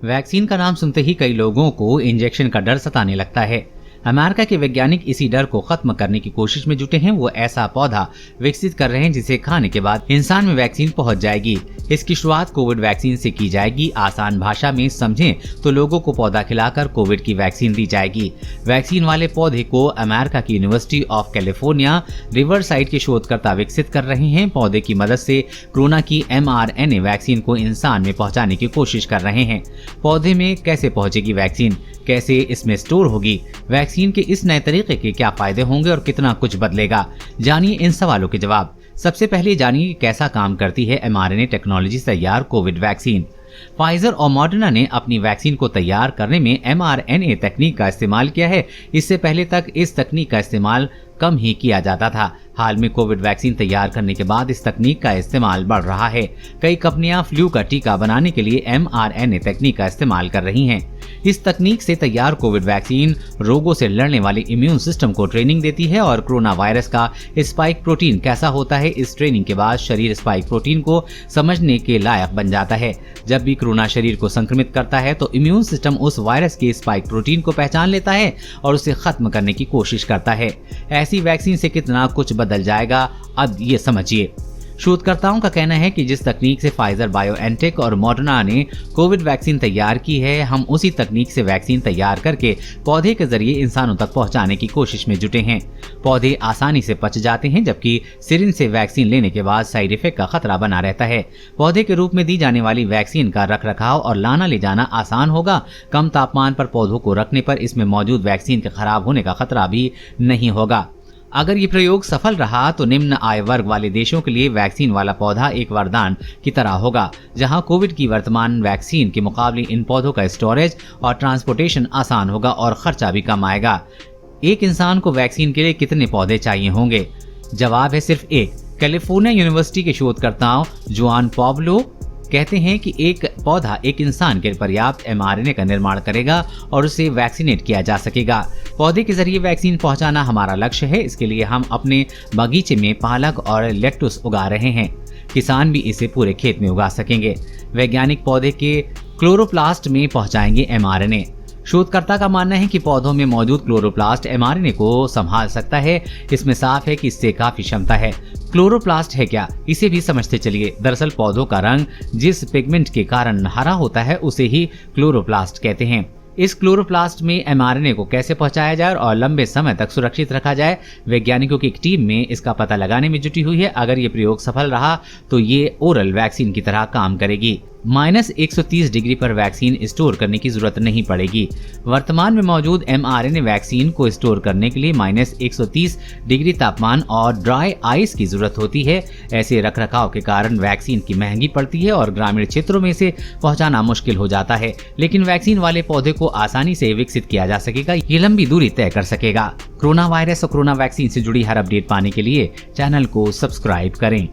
Vaccine का नाम सुनते ही कई लोगों को इंजेक्शन का डर सताने लगता है। अमेरिका के वैज्ञानिक इसी डर को खत्म करने की कोशिश में जुटे हैं। वो ऐसा पौधा विकसित कर रहे हैं जिसे खाने के बाद इंसान में वैक्सीन पहुंच जाएगी। इसकी शुरुआत कोविड वैक्सीन से की जाएगी। आसान भाषा में समझें तो लोगों को पौधा खिलाकर कोविड की वैक्सीन दी जाएगी। वैक्सीन वाले पौधे को अमेरिका की यूनिवर्सिटी ऑफ कैलिफोर्निया रिवरसाइड के शोधकर्ता विकसित कर रहे हैं। पौधे की मदद से कोरोना की mRNA वैक्सीन को इंसान में पहुंचाने की कोशिश कर रहे हैं। पौधे में कैसे पहुंचेगी वैक्सीन, कैसे इसमें स्टोर होगी, वैक्सीन के इस नए तरीके के क्या फायदे होंगे और कितना कुछ बदलेगा, जानिए इन सवालों के जवाब। सबसे पहले जानिए कैसा काम करती है mRNA टेक्नोलॉजी से तैयार कोविड वैक्सीन। फाइजर और मॉडर्ना ने अपनी वैक्सीन को तैयार करने में mRNA तकनीक का इस्तेमाल किया है। इससे पहले तक इस तकनीक का इस्तेमाल कम ही किया जाता था। हाल में कोविड वैक्सीन तैयार करने के बाद इस तकनीक का इस्तेमाल बढ़ रहा है। कई कंपनियां फ्लू का टीका बनाने के लिए mRNA तकनीक का इस्तेमाल कर रही हैं। इस तकनीक से तैयार कोविड वैक्सीन रोगों से लड़ने वाले इम्यून सिस्टम को ट्रेनिंग देती है और कोरोना वायरस का स्पाइक प्रोटीन कैसा होता है, इस ट्रेनिंग के बाद शरीर स्पाइक प्रोटीन को समझने के लायक बन जाता है। जब भी कोरोना शरीर को संक्रमित करता है तो इम्यून सिस्टम उस वायरस के स्पाइक प्रोटीन को पहचान लेता है और उसे खत्म करने की कोशिश करता है। ऐसी वैक्सीन से कितना कुछ बदल जाएगा, अब ये समझिए। शोधकर्ताओं का कहना है कि जिस तकनीक से फाइजर बायोएनटेक और मॉडर्ना ने कोविड वैक्सीन तैयार की है, हम उसी तकनीक से वैक्सीन तैयार करके पौधे के जरिए इंसानों तक पहुंचाने की कोशिश में जुटे हैं। पौधे आसानी से पच जाते हैं, जबकि सिरिंज से वैक्सीन लेने के बाद साइड इफेक्ट का खतरा बना रहता है। पौधे के रूप में दी जाने वाली वैक्सीन का रखरखाव और लाना ले जाना आसान होगा। कम तापमान पर पौधों को रखने पर इसमें मौजूद वैक्सीन के खराब होने का खतरा भी नहीं होगा। अगर ये प्रयोग सफल रहा तो निम्न आय वर्ग वाले देशों के लिए वैक्सीन वाला पौधा एक वरदान की तरह होगा, जहां कोविड की वर्तमान वैक्सीन के मुकाबले इन पौधों का स्टोरेज और ट्रांसपोर्टेशन आसान होगा और खर्चा भी कम आएगा। एक इंसान को वैक्सीन के लिए कितने पौधे चाहिए होंगे? जवाब है सिर्फ एक। कैलिफोर्निया यूनिवर्सिटी के शोधकर्ताओं जुआन पाब्लो कहते हैं कि एक पौधा एक इंसान के पर्याप्त mRNA का निर्माण करेगा और उसे वैक्सीनेट किया जा सकेगा। पौधे के जरिए वैक्सीन पहुंचाना हमारा लक्ष्य है। इसके लिए हम अपने बगीचे में पालक और लेट्टुस उगा रहे हैं। किसान भी इसे पूरे खेत में उगा सकेंगे। वैज्ञानिक पौधे के क्लोरोप्लास्ट में पहुंचाएंगे mRNA। शोधकर्ता का मानना है कि पौधों में मौजूद क्लोरोप्लास्ट mRNA को संभाल सकता है। इसमें साफ है कि इससे काफी क्षमता है। क्लोरोप्लास्ट है क्या, इसे भी समझते चलिए। दरअसल पौधों का रंग जिस पिगमेंट के कारण हरा होता है उसे ही क्लोरोप्लास्ट कहते हैं। इस क्लोरोप्लास्ट में mRNA को कैसे पहुंचाया जाए और लंबे समय तक सुरक्षित रखा जाए, वैज्ञानिकों की एक टीम में इसका पता लगाने में जुटी हुई है। अगर ये प्रयोग सफल रहा तो ये ओरल वैक्सीन की तरह काम करेगी। -130 डिग्री पर वैक्सीन स्टोर करने की जरूरत नहीं पड़ेगी। वर्तमान में मौजूद mRNA वैक्सीन को स्टोर करने के लिए -130 डिग्री तापमान और ड्राई आइस की जरूरत होती है। ऐसे रखरखाव के कारण वैक्सीन की महंगी पड़ती है और ग्रामीण क्षेत्रों में इसे पहुंचाना मुश्किल हो जाता है। लेकिन वैक्सीन वाले पौधे को आसानी से विकसित किया जा सकेगा। ये लंबी दूरी तय कर सकेगा। कोरोना वायरस और कोरोना वैक्सीन से जुड़ी हर अपडेट पाने के लिए चैनल को सब्सक्राइब करें।